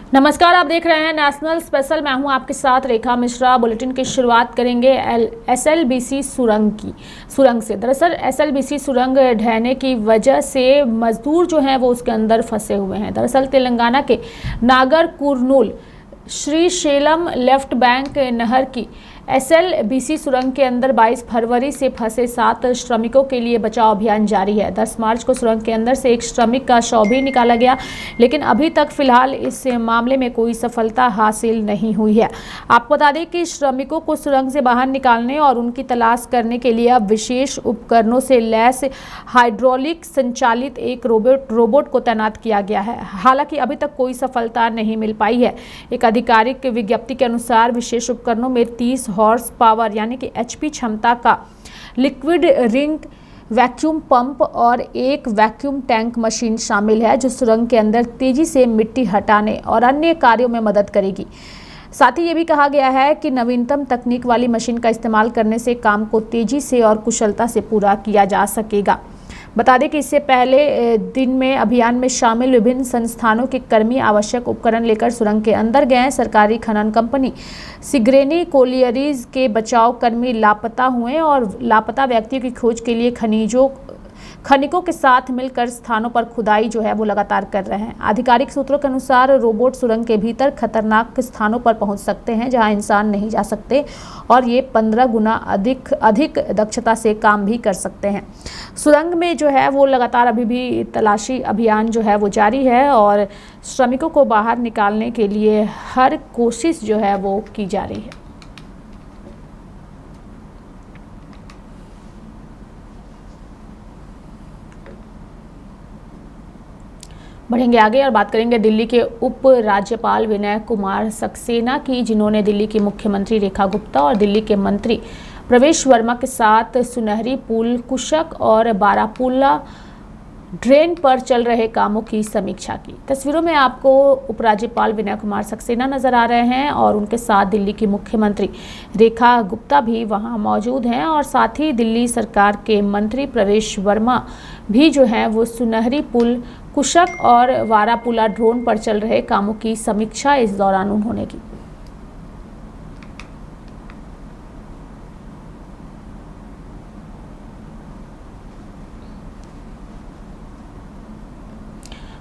नमस्कार, आप देख रहे हैं नेशनल स्पेशल। मैं हूं आपके साथ रेखा मिश्रा। बुलेटिन की शुरुआत करेंगे एसएलबीसी सुरंग से। दरअसल एसएलबीसी सुरंग ढहने की वजह से मजदूर जो हैं वो उसके अंदर फंसे हुए हैं। दरअसल तेलंगाना के नागर कुर्नूल श्रीशैलम लेफ्ट बैंक नहर की एसएलबीसी सुरंग के अंदर 22 फरवरी से फंसे 7 श्रमिकों के लिए बचाव अभियान जारी है। 10 मार्च को सुरंग के अंदर से एक श्रमिक का शव भी निकाला गया, लेकिन अभी तक फिलहाल इस मामले में कोई सफलता हासिल नहीं हुई है। आपको बता दें कि श्रमिकों को सुरंग से बाहर निकालने और उनकी तलाश करने के लिए अब विशेष उपकरणों से लैस हाइड्रोलिक संचालित एक रोबोट को तैनात किया गया है। हालांकि अभी तक कोई सफलता नहीं मिल पाई है। एक आधिकारिक विज्ञप्ति के अनुसार विशेष उपकरणों में 30 हॉर्स पावर यानी कि एचपी क्षमता का लिक्विड रिंग वैक्यूम पंप और एक वैक्यूम टैंक मशीन शामिल है, जो सुरंग के अंदर तेजी से मिट्टी हटाने और अन्य कार्यों में मदद करेगी। साथ ही ये भी कहा गया है कि नवीनतम तकनीक वाली मशीन का इस्तेमाल करने से काम को तेजी से और कुशलता से पूरा किया जा सकेगा। बता दें कि इससे पहले दिन में अभियान में शामिल विभिन्न संस्थानों के कर्मी आवश्यक उपकरण लेकर सुरंग के अंदर गए। सरकारी खनन कंपनी सिग्रेनी कोलियरीज के बचाव कर्मी लापता हुए और लापता व्यक्तियों की खोज के लिए खनिकों के साथ मिलकर स्थानों पर खुदाई जो है वो लगातार कर रहे हैं। आधिकारिक सूत्रों के अनुसार रोबोट सुरंग के भीतर खतरनाक स्थानों पर पहुंच सकते हैं जहां इंसान नहीं जा सकते, और ये 15 गुना अधिक दक्षता से काम भी कर सकते हैं। सुरंग में जो है वो लगातार अभी भी तलाशी अभियान जो है वो जारी है और श्रमिकों को बाहर निकालने के लिए हर कोशिश जो है वो की जा रही है। बढ़ेंगे आगे और बात करेंगे दिल्ली के उप राज्यपाल विनय कुमार सक्सेना की, जिन्होंने दिल्ली की मुख्यमंत्री रेखा गुप्ता और दिल्ली के मंत्री प्रवेश वर्मा के साथ सुनहरी पुल, कुशक और बारापुला ड्रेन पर चल रहे कामों की समीक्षा की। तस्वीरों में आपको उपराज्यपाल विनय कुमार सक्सेना नजर आ रहे हैं और उनके साथ दिल्ली की मुख्यमंत्री रेखा गुप्ता भी वहां मौजूद हैं, और साथ ही दिल्ली सरकार के मंत्री प्रवेश वर्मा भी जो हैं वो सुनहरी पुल, कुशक और वारापुला ड्रोन पर चल रहे कामों की समीक्षा इस दौरान उन्होंने की।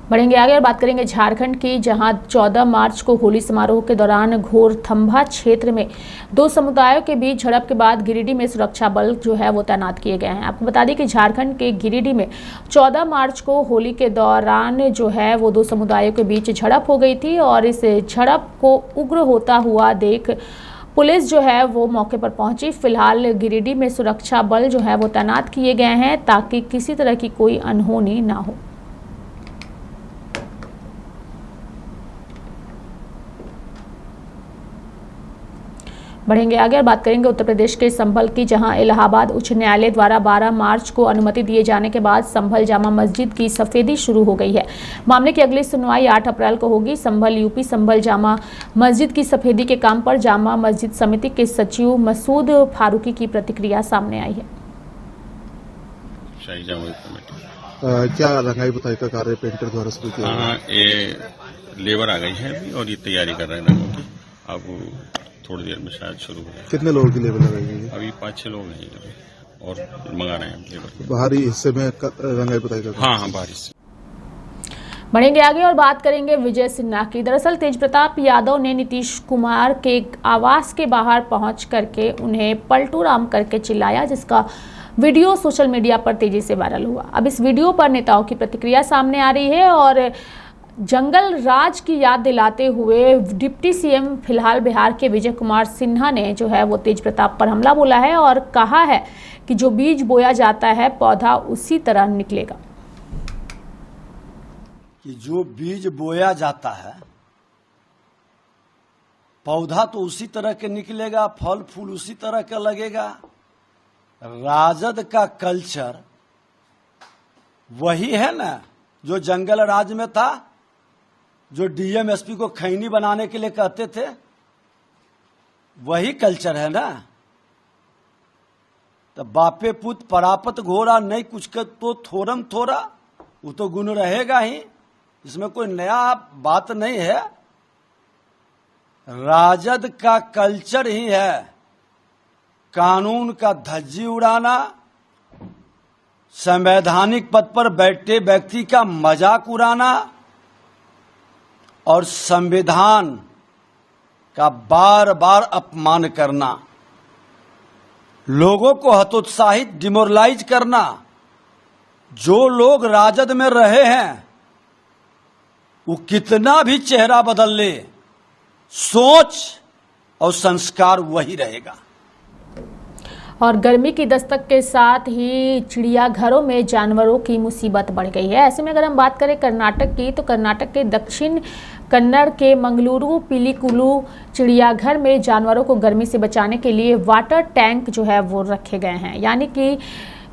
बढ़ेंगे आगे और बात करेंगे झारखंड की, जहां 14 मार्च को होली समारोह के दौरान घोरथंभा क्षेत्र में 2 समुदायों के बीच झड़प के बाद गिरिडीह में सुरक्षा बल जो है वो तैनात किए गए हैं। आपको बता दें कि झारखंड के गिरिडीह में 14 मार्च को होली के दौरान जो है वो 2 समुदायों के बीच झड़प हो गई थी, और इस झड़प को उग्र होता हुआ देख पुलिस जो है वो मौके पर पहुंची। फिलहाल गिरिडीह में सुरक्षा बल जो है वो तैनात किए गए हैं ताकि किसी तरह की कोई अनहोनी ना हो। बढ़ेंगे आगे और बात करेंगे उत्तर प्रदेश के संभल की, जहां इलाहाबाद उच्च न्यायालय द्वारा 12 मार्च को अनुमति दिए जाने के बाद संभल जामा मस्जिद की सफेदी शुरू हो गई है। मामले की अगली सुनवाई 8 अप्रैल को होगी। संभल यूपी संभल जामा मस्जिद की सफेदी के काम पर जामा मस्जिद समिति के सचिव मसूद फारूकी की प्रतिक्रिया सामने आई है। क्या रंगाई पुताई का कार्य पेंटर द्वारा शुरू किया? ये लेबर आ गई है अभी और ये तैयारी कर रहे हैं रंगों की। अब थोड़ी देर में शायद शुरू हो जाए। कितने लोगों की लेबर लगाई? अभी 5-6 लोग हैं और मंगा रहे हैं लेबर। बाहरी हिस्से में रंगाई पुताई का? हाँ, बाहरी हिस्से। बढ़ेंगे आगे और बात करेंगे विजय सिन्हा की। दरअसल तेज प्रताप यादव ने नीतीश कुमार के आवास के बाहर पहुंच करके उन्हें पलटू राम करके चिल्लाया, जिसका वीडियो सोशल मीडिया पर तेजी से वायरल हुआ। अब इस वीडियो पर नेताओं की प्रतिक्रिया सामने आ रही है और जंगल राज की याद दिलाते हुए डिप्टी सीएम फिलहाल बिहार के विजय कुमार सिन्हा ने जो है वो तेज प्रताप पर हमला बोला है और कहा है कि जो बीज बोया जाता है पौधा उसी तरह निकलेगा। कि जो बीज बोया जाता है पौधा तो उसी तरह के निकलेगा, फल फूल उसी तरह का लगेगा। राजद का कल्चर वही है ना जो जंगल राज में था, जो डीएम एसपी को खैनी बनाने के लिए कहते थे, वही कल्चर है ना। तो बापे पुत परापत घोरा नहीं कुछ के तो थोरम थोरा, वो तो गुण रहेगा ही, इसमें कोई नया बात नहीं है। राजद का कल्चर ही है कानून का धज्जी उड़ाना, संवैधानिक पद पर बैठे व्यक्ति का मजाक उड़ाना और संविधान का बार बार अपमान करना, लोगों को हतोत्साहित डिमोरलाइज करना। जो लोग राजद में रहे हैं वो कितना भी चेहरा बदल ले, सोच और संस्कार वही रहेगा। और गर्मी की दस्तक के साथ ही चिड़ियाघरों में जानवरों की मुसीबत बढ़ गई है। ऐसे में अगर हम बात करें कर्नाटक की, तो कर्नाटक के दक्षिण कन्नड़ के मंगलुरु पिलीकुलु चिड़ियाघर में जानवरों को गर्मी से बचाने के लिए वाटर टैंक जो है वो रखे गए हैं, यानी कि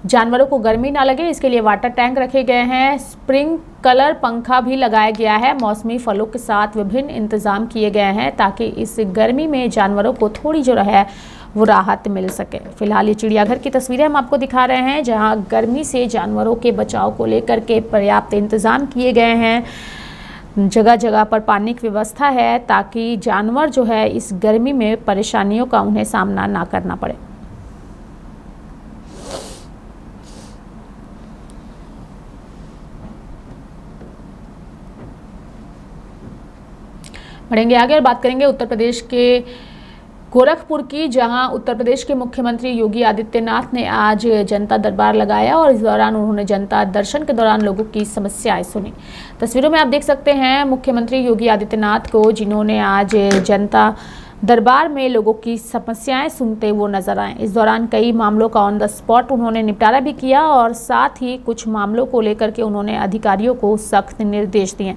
जानवरों को गर्मी ना लगे इसके लिए वाटर टैंक रखे गए हैं। स्प्रिंकलर पंखा भी लगाया गया है। मौसमी फलों के साथ विभिन्न इंतजाम किए गए हैं ताकि इस गर्मी में जानवरों को थोड़ी जो है वो राहत मिल सके। फिलहाल ये चिड़ियाघर की तस्वीरें हम आपको दिखा रहे हैं, जहां गर्मी से जानवरों के बचाव को लेकर के पर्याप्त इंतजाम किए गए हैं। जगह जगह पर पानी की व्यवस्था है ताकि जानवर जो है इस गर्मी में परेशानियों का उन्हें सामना ना करना पड़े। बढ़ेंगे आगे और बात करेंगे उत्तर प्रदेश के गोरखपुर की, जहां उत्तर प्रदेश के मुख्यमंत्री योगी आदित्यनाथ ने आज जनता दरबार लगाया और इस दौरान उन्होंने जनता दर्शन के दौरान लोगों की समस्याएं सुनी। तस्वीरों में आप देख सकते हैं मुख्यमंत्री योगी आदित्यनाथ को, जिन्होंने आज जनता दरबार में लोगों की समस्याएं सुनते वो नजर आए। इस दौरान कई मामलों का ऑन द स्पॉट उन्होंने निपटारा भी किया और साथ ही कुछ मामलों को लेकर के उन्होंने अधिकारियों को सख्त निर्देश दिए।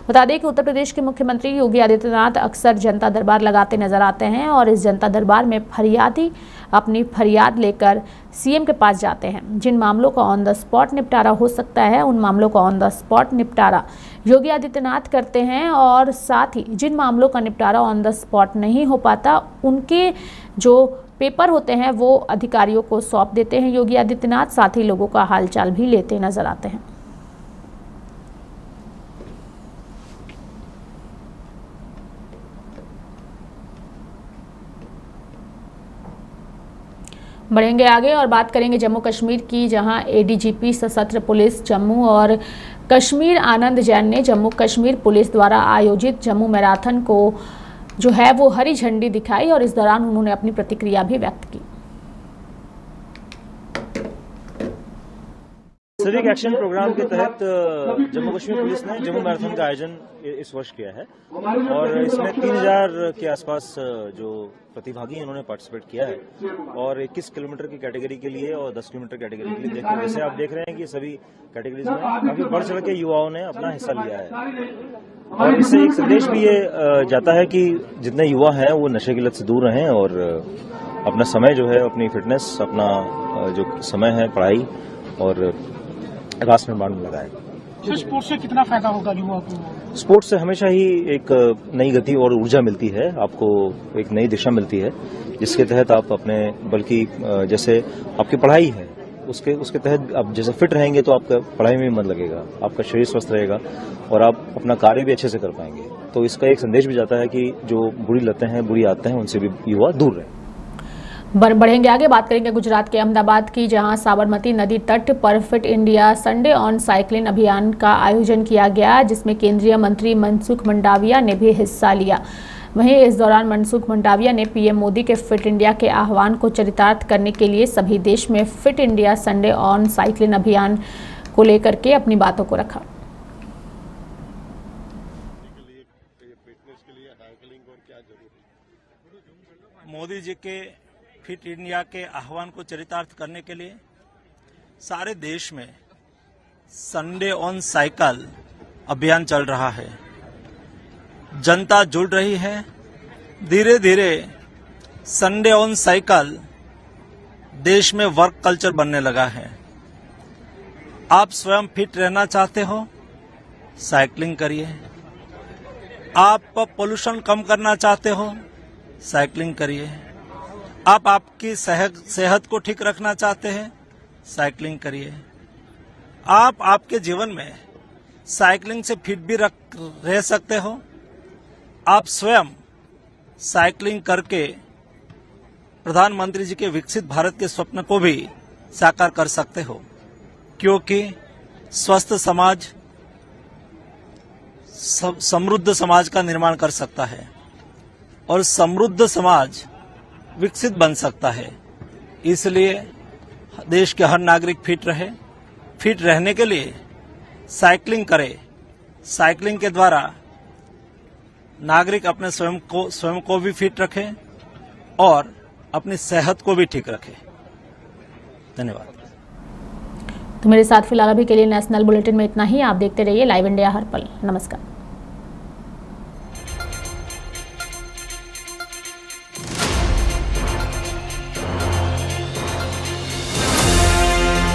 बता दें कि उत्तर प्रदेश के मुख्यमंत्री योगी आदित्यनाथ अक्सर जनता दरबार लगाते नजर आते हैं और इस जनता दरबार में फरियादी अपनी फरियाद लेकर सीएम के पास जाते हैं। जिन मामलों का ऑन द स्पॉट निपटारा हो सकता है उन मामलों का ऑन द स्पॉट निपटारा योगी आदित्यनाथ करते हैं और साथ ही जिन मामलों का निपटारा ऑन द स्पॉट नहीं हो पाता उनके जो पेपर होते हैं वो अधिकारियों को सौंप देते हैं योगी आदित्यनाथ। साथ ही लोगों का हालचाल भी लेते नजर आते हैं। बढ़ेंगे आगे और बात करेंगे जम्मू कश्मीर की, जहां एडीजीपी सशस्त्र पुलिस जम्मू और कश्मीर आनंद जैन ने जम्मू कश्मीर पुलिस द्वारा आयोजित जम्मू मैराथन को जो है वो हरी झंडी दिखाई और इस दौरान उन्होंने अपनी प्रतिक्रिया भी व्यक्त की। सिविक एक्शन प्रोग्राम के तहत जम्मू कश्मीर पुलिस ने जम्मू मैराथन का आयोजन इस वर्ष किया है और इसमें 3000 के आसपास जो प्रतिभागी उन्होंने पार्टिसिपेट किया है और 21 किलोमीटर की कैटेगरी के लिए और 10 किलोमीटर कैटेगरी के लिए जैसे आप देख रहे हैं कि सभी कैटेगरीज में काफी बढ़ चढ़ के युवाओं ने अपना हिस्सा लिया है और इससे एक संदेश भी ये जाता है कि जितने युवा हैं वो नशे की लत से दूर रहें और अपना समय जो है अपनी फिटनेस, अपना जो समय है पढ़ाई और राष्ट्र निर्माण में लगाए। स्पोर्ट्स से कितना फायदा होगा युवाओं को? स्पोर्ट्स से हमेशा ही एक नई गति और ऊर्जा मिलती है, आपको एक नई दिशा मिलती है जिसके तहत आप अपने बल्कि जैसे आपकी पढ़ाई है उसके तहत आप जैसे फिट रहेंगे तो आपका पढ़ाई में मन लगेगा, आपका शरीर स्वस्थ रहेगा और आप अपना कार्य भी अच्छे से कर पाएंगे। तो इसका एक संदेश भी जाता है कि जो बुरी लतें हैं, बुरी आदतें हैं, उनसे भी युवा दूर रहें। बढ़ेंगे आगे, बात करेंगे गुजरात के अहमदाबाद की, जहां साबरमती नदी तट पर fit India Sunday on cycling अभियान का आयोजन किया गया, जिसमें केंद्रीय मंत्री मनसुख मंडाविया ने भी हिस्सा लिया। वहीं इस दौरान मनसुख मंडाविया ने पीएम मोदी के फिट इंडिया के आह्वान को चरितार्थ करने के लिए सभी देश में fit India Sunday on cycling अभियान को लेकर के अपनी बातों को रखा। मोदी जी के फिट इंडिया के आह्वान को चरितार्थ करने के लिए सारे देश में संडे ऑन साइकिल अभियान चल रहा है। जनता जुड़ रही है। धीरे धीरे संडे ऑन साइकिल देश में वर्क कल्चर बनने लगा है। आप स्वयं फिट रहना चाहते हो, साइकिलिंग करिए। आप पोल्यूशन कम करना चाहते हो, साइकिलिंग करिए। आप आपकी सेहत को ठीक रखना चाहते हैं, साइकिलिंग करिए। आप आपके जीवन में साइकिलिंग से फिट भी रह सकते हो। आप स्वयं साइकिलिंग करके प्रधानमंत्री जी के विकसित भारत के स्वप्न को भी साकार कर सकते हो, क्योंकि स्वस्थ समाज समृद्ध समाज का निर्माण कर सकता है और समृद्ध समाज विकसित बन सकता है। इसलिए देश के हर नागरिक फिट रहे। फिट रहने के लिए साइकिलिंग करे। साइकिलिंग के द्वारा नागरिक अपने स्वयं को भी फिट रखे और अपनी सेहत को भी ठीक रखे। धन्यवाद। तो मेरे साथ फिलहाल अभी के लिए नेशनल बुलेटिन में इतना ही। आप देखते रहिए लाइव इंडिया हर पल। नमस्कार।